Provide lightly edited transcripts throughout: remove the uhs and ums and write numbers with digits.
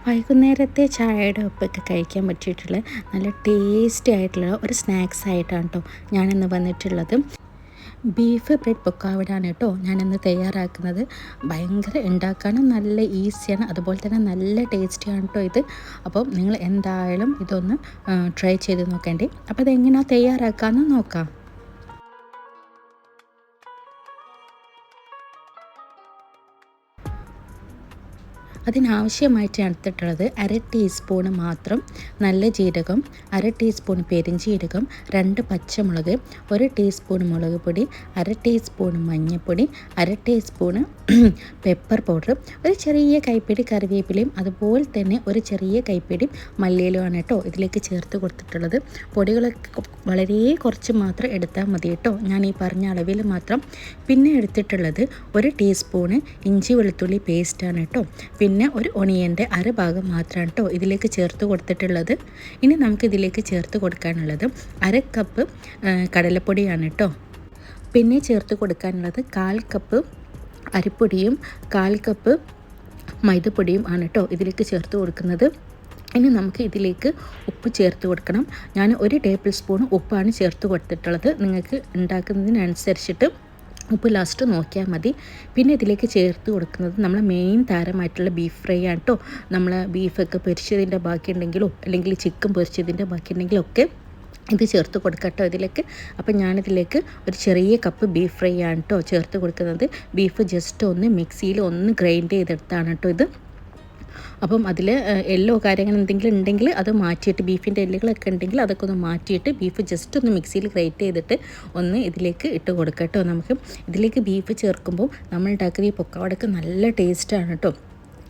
വൈകുന്നേരത്തെ ചായയുടെ ഒപ്പൊക്കെ കഴിക്കാൻ പറ്റിയിട്ടുള്ള നല്ല ടേസ്റ്റി ആയിട്ടുള്ള ഒരു സ്നാക്സ് ആയിട്ടാണ് കേട്ടോ ഞാനിന്ന് വന്നിട്ടുള്ളത്. ബീഫ് ബ്രെഡ് പൊക്കാവടാണ് കേട്ടോ ഞാനിന്ന് തയ്യാറാക്കുന്നത്. ഭയങ്കര ഉണ്ടാക്കാനും നല്ല ഈസിയാണ്, അതുപോലെ തന്നെ നല്ല ടേസ്റ്റിയാണ് കേട്ടോ ഇത്. അപ്പോൾ നിങ്ങൾ എന്തായാലും ഇതൊന്ന് ട്രൈ ചെയ്ത് നോക്കേണ്ടി. അപ്പോൾ ഇതെങ്ങനെയാണ് തയ്യാറാക്കാമെന്ന് നോക്കാം. അതിനാവശ്യമായിട്ട് എടുത്തിട്ടുള്ളത് 1/2 ടീസ്പൂണ് മാത്രം നല്ല ജീരകം, 1/2 ടീസ്പൂൺ പെരിഞ്ജീരകം, 2 പച്ചമുളക്, 1 ടീസ്പൂൺ മുളക് പൊടി, 1/2 ടീസ്പൂൺ മഞ്ഞൾപ്പൊടി, 1/2 ടീസ്പൂണ് പെപ്പർ പൗഡർ, ഒരു ചെറിയ കൈപ്പിടി കറിവേപ്പിലയും അതുപോലെ തന്നെ ഒരു ചെറിയ കൈപ്പിടി മല്ലിയിലുമാണ് കേട്ടോ ഇതിലേക്ക് ചേർത്ത് കൊടുത്തിട്ടുള്ളത്. പൊടികളൊക്കെ വളരെ കുറച്ച് മാത്രം എടുത്താൽ മതി കേട്ടോ, ഞാൻ ഈ പറഞ്ഞ അളവിൽ മാത്രം. പിന്നെ എടുത്തിട്ടുള്ളത് 1 ടീസ്പൂണ് ഇഞ്ചി വെളുത്തുള്ളി പേസ്റ്റാണ് കേട്ടോ. പിന്നെ ഒരു ഒണിയൻ്റെ അരഭാഗം മാത്രമാണ് കേട്ടോ ഇതിലേക്ക് ചേർത്ത് കൊടുത്തിട്ടുള്ളത്. ഇനി നമുക്കിതിലേക്ക് ചേർത്ത് കൊടുക്കാനുള്ളത് 1/2 കപ്പ് കടലപ്പൊടിയാണ് കേട്ടോ. പിന്നെ ചേർത്ത് കൊടുക്കാനുള്ളത് 1/4 കപ്പ് അരിപ്പൊടിയും 1/4 കപ്പ് മൈദപ്പൊടിയും ആണ് കേട്ടോ ഇതിലേക്ക് ചേർത്ത് കൊടുക്കുന്നത്. ഇനി നമുക്ക് ഇതിലേക്ക് ഉപ്പ് ചേർത്ത് കൊടുക്കണം. ഞാൻ 1 ടേബിൾ സ്പൂൺ ഉപ്പാണ് ചേർത്ത് കൊടുത്തിട്ടുള്ളത്. നിങ്ങൾക്ക് ഉണ്ടാക്കുന്നതിനനുസരിച്ചിട്ട് ഉപ്പ് ലാസ്റ്റ് നോക്കിയാൽ മതി. പിന്നെ ഇതിലേക്ക് ചേർത്ത് കൊടുക്കുന്നത് നമ്മൾ മെയിൻ താരമായിട്ടുള്ള ബീഫ് ഫ്രൈ ആണ് കേട്ടോ. നമ്മൾ ബീഫൊക്കെ പൊരിച്ചതിൻ്റെ ബാക്കിയുണ്ടെങ്കിലോ അല്ലെങ്കിൽ ചിക്കൻ പൊരിച്ചതിൻ്റെ ബാക്കിയുണ്ടെങ്കിലോ ഒക്കെ ഇത് ചേർത്ത് കൊടുക്കാം കേട്ടോ ഇതിലേക്ക്. അപ്പം ഞാനിതിലേക്ക് ഒരു ചെറിയ കപ്പ് ബീഫ് ഫ്രൈ ആണ് കേട്ടോ ചേർത്ത് കൊടുക്കുന്നത്. ബീഫ് ജസ്റ്റ് ഒന്ന് മിക്സിയിൽ ഒന്ന് ഗ്രൈൻഡ് ചെയ്തെടുത്താണ് കേട്ടോ ഇത്. അപ്പം അതിൽ എല്ലോ കാര്യങ്ങൾ എന്തെങ്കിലും ഉണ്ടെങ്കിൽ അത് മാറ്റിയിട്ട്, ബീഫിൻ്റെ എല്ലുകളൊക്കെ ഉണ്ടെങ്കിൽ അതൊക്കെ ഒന്ന് മാറ്റിയിട്ട് ബീഫ് ജസ്റ്റ് ഒന്ന് മിക്സിയിൽ ഗ്രേറ്റ് ചെയ്തിട്ട് ഒന്ന് ഇതിലേക്ക് ഇട്ട് കൊടുക്കാം കേട്ടോ. നമുക്ക് ഇതിലേക്ക് ബീഫ് ചേർക്കുമ്പോൾ നമ്മൾ ഉണ്ടാക്കുന്ന ഈ പൊക്കവടക്ക് നല്ല ടേസ്റ്റാണ് കേട്ടോ.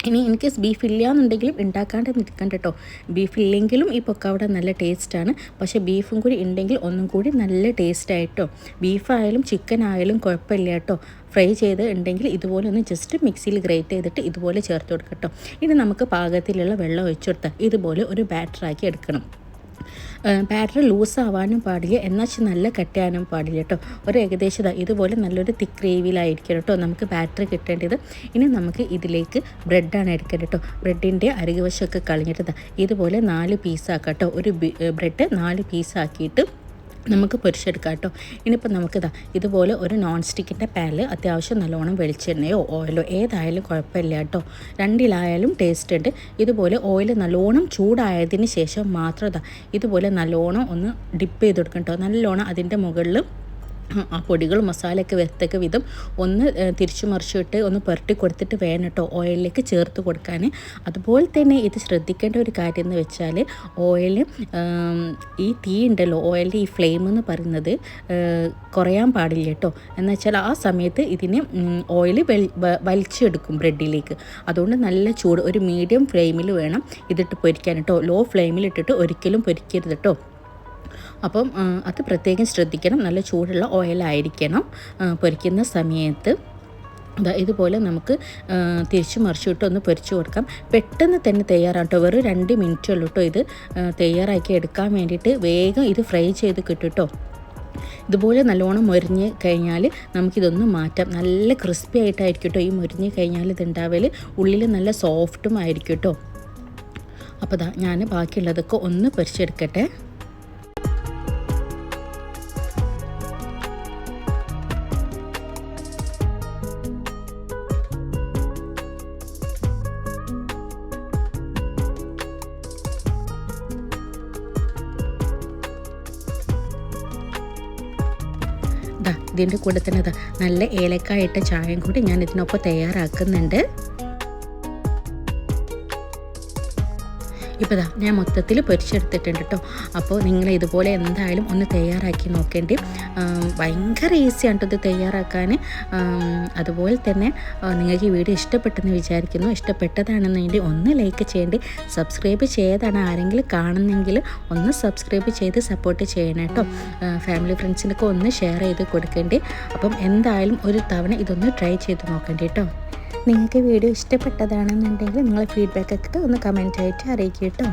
ഇനി ഇൻ കേസ് ബീഫ് ഇല്ല എന്നുണ്ടെങ്കിലും ഉണ്ടാക്കാണ്ട് നിൽക്കണ്ട കേട്ടോ. ബീഫ് ഇല്ലെങ്കിലും ഈ പൊക്കവട നല്ല ടേസ്റ്റാണ്. പക്ഷേ ബീഫും കൂടി ഉണ്ടെങ്കിൽ ഒന്നും കൂടി നല്ല ടേസ്റ്റായിട്ടോ. ബീഫായാലും ചിക്കൻ ആയാലും കുഴപ്പമില്ല കേട്ടോ. ഫ്രൈ ചെയ്ത് ഉണ്ടെങ്കിൽ ഇതുപോലെ ഒന്ന് ജസ്റ്റ് മിക്സിയിൽ ഗ്രേറ്റ് ചെയ്തിട്ട് ഇതുപോലെ ചേർത്ത് കൊടുക്കാം കേട്ടോ. ഇനി നമുക്ക് പാകത്തിലുള്ള വെള്ളം ഒഴിച്ചു കൊടുത്താൽ ഇതുപോലെ ഒരു ബാറ്ററാക്കി എടുക്കണം. ബാറ്റർ ലൂസ് ആവാനും പാടില്ല, എന്നാൽ നല്ല കട്ടിയാനും പാടില്ല കേട്ടോ. ഒരു ഏകദേശം ഇതുപോലെ നല്ലൊരു തിക്ക് ഗ്രേവിയിലായിരിക്കും കേട്ടോ നമുക്ക് ബാറ്റർ കിട്ടേണ്ടത്. ഇനി നമുക്ക് ഇതിലേക്ക് ബ്രെഡാണ് എടുക്കേണ്ടത് കേട്ടോ. ബ്രെഡിൻ്റെ അരികുവശമൊക്കെ കളഞ്ഞിട്ട് ഇതുപോലെ 4 പീസാക്കാം കേട്ടോ. ഒരു ബ്രെഡ് 4 പീസാക്കിയിട്ട് നമുക്ക് പൊരിച്ചെടുക്കാം കേട്ടോ. ഇനിയിപ്പോൾ നമുക്കിതാ ഇതുപോലെ ഒരു നോൺ സ്റ്റിക്കിൻ്റെ പാനിൽ അത്യാവശ്യം നല്ലോണം വെളിച്ചെണ്ണയോ ഓയിലോ ഏതായാലും കുഴപ്പമില്ല കേട്ടോ. രണ്ടിലായാലും ടേസ്റ്റ് ഉണ്ട്. ഇതുപോലെ ഓയിൽ നല്ലോണം ചൂടായതിന് ശേഷം മാത്രം ഇതുപോലെ നല്ലോണം ഒന്ന് ഡിപ്പ് ചെയ്ത് കൊടുക്കണം കേട്ടോ. നല്ലോണം അതിൻ്റെ മുകളിൽ ആ പൊടികൾ മസാലയൊക്കെ വരത്തക്ക വിധം ഒന്ന് തിരിച്ചു മറിച്ചിട്ട് ഒന്ന് പുരട്ടി കൊടുത്തിട്ട് വേണം കേട്ടോ ഓയിലിലേക്ക് ചേർത്ത് കൊടുക്കാൻ. അതുപോലെ തന്നെ ഇത് ശ്രദ്ധിക്കേണ്ട ഒരു കാര്യം എന്ന് വെച്ചാൽ ഓയിൽ ഈ തീ ഉണ്ടല്ലോ, ഓയിലിൻ്റെ ഈ ഫ്ലെയിം എന്ന് പറയുന്നത് കുറയാൻ പാടില്ല കേട്ടോ. എന്ന് വെച്ചാൽ ആ സമയത്ത് ഇതിന് ഓയിൽ വലിച്ചെടുക്കും ബ്രെഡിലേക്ക്. അതുകൊണ്ട് നല്ല ചൂട് ഒരു മീഡിയം ഫ്ലെയിമിൽ വേണം ഇതിട്ട് പൊരിക്കാൻ കേട്ടോ. ലോ ഫ്ലെയിമിൽ ഇട്ടിട്ട് ഒരിക്കലും പൊരിക്കരുത് കേട്ടോ. അപ്പം അത് പ്രത്യേകം ശ്രദ്ധിക്കണം. നല്ല ചൂടുള്ള ഓയിലായിരിക്കണം പൊരിക്കുന്ന സമയത്ത്. ഇതുപോലെ നമുക്ക് തിരിച്ചു മറിച്ചിട്ട് ഒന്ന് പൊരിച്ചു കൊടുക്കാം. പെട്ടെന്ന് തന്നെ തയ്യാറാണ് കേട്ടോ. വെറും 2 മിനിറ്റേ ഉള്ളൂ കേട്ടോ ഇത് തയ്യാറാക്കി എടുക്കാൻ വേണ്ടിയിട്ട്. വേഗം ഇത് ഫ്രൈ ചെയ്ത് കിട്ടും കേട്ടോ. ഇതുപോലെ നല്ലോണം മൊരിഞ്ഞ് കഴിഞ്ഞാൽ നമുക്കിതൊന്ന് മാറ്റാം. നല്ല ക്രിസ്പി ആയിട്ടായിരിക്കും കേട്ടോ ഈ മൊരിഞ്ഞ് കഴിഞ്ഞാൽ ഇതുണ്ടാവൽ. ഉള്ളിൽ നല്ല സോഫ്റ്റും ആയിരിക്കും കേട്ടോ. അപ്പോൾ ഞാൻ ബാക്കിയുള്ളതൊക്കെ ഒന്ന് പൊരിച്ചെടുക്കട്ടെ. ഇതിൻ്റെ കൂടെ തന്നെ നല്ല ഏലക്കായ ഇട്ട ചായയും കൂടി ഞാൻ ഇതിനൊപ്പം തയ്യാറാക്കുന്നുണ്ട്. ഇപ്പോൾ ഞാൻ മൊത്തത്തിൽ പൊരിച്ചെടുത്തിട്ടുണ്ട് കേട്ടോ. അപ്പോൾ നിങ്ങൾ ഇതുപോലെ എന്തായാലും ഒന്ന് തയ്യാറാക്കി നോക്കേണ്ടി. ഭയങ്കര ഈസിയാണ് ഇത് തയ്യാറാക്കാൻ. അതുപോലെ തന്നെ നിങ്ങൾക്ക് ഈ വീഡിയോ ഇഷ്ടപ്പെട്ടെന്ന് വിചാരിക്കുന്നു. ഇഷ്ടപ്പെട്ടതാണെന്നുണ്ടെങ്കിൽ ഒന്ന് ലൈക്ക് ചെയ്യേണ്ടി. സബ്സ്ക്രൈബ് ചെയ്താണ് ആരെങ്കിലും കാണുന്നെങ്കിൽ ഒന്ന് സബ്സ്ക്രൈബ് ചെയ്ത് സപ്പോർട്ട് ചെയ്യണം കേട്ടോ. ഫാമിലി ഫ്രണ്ട്സിനൊക്കെ ഒന്ന് ഷെയർ ചെയ്ത് കൊടുക്കേണ്ടി. അപ്പം എന്തായാലും ഒരു തവണ ഇതൊന്ന് ട്രൈ ചെയ്ത് നോക്കേണ്ടി കേട്ടോ. നിങ്ങൾക്ക് വീഡിയോ ഇഷ്ടപ്പെട്ടതാണെന്നുണ്ടെങ്കിൽ നിങ്ങളെ ഫീഡ്ബാക്കൊക്കെ ഒന്ന് കമൻറ്റായിട്ട് അറിയിക്കുക കേട്ടോ.